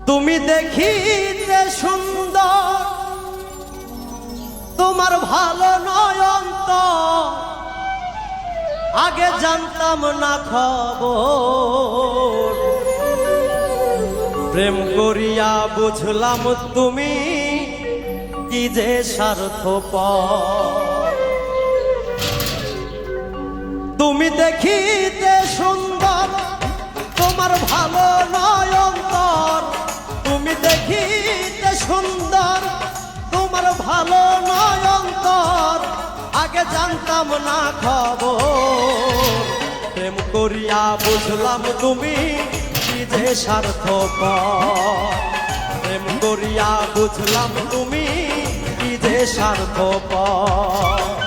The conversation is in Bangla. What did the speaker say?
তুমি দেখিতে সুন্দর, তোমার ভালো নয় অন্তর, আগে জানতাম না খবর। প্রেম করিয়া বুঝলাম তুমি কি যে স্বার্থপর। তুমি দেখিতে সুন্দর, তোমার ভালো নয় অন্তর, তুমি দেখিতে সুন্দর, তোমার ভালো নয় অন্তর, আগে জানতাম না খবর। প্রেম করিয়া বুঝলাম তুমি কি যে স্বার্থপর। প্রেম করিয়া বুঝলাম তুমি কি যে স্বার্থপর।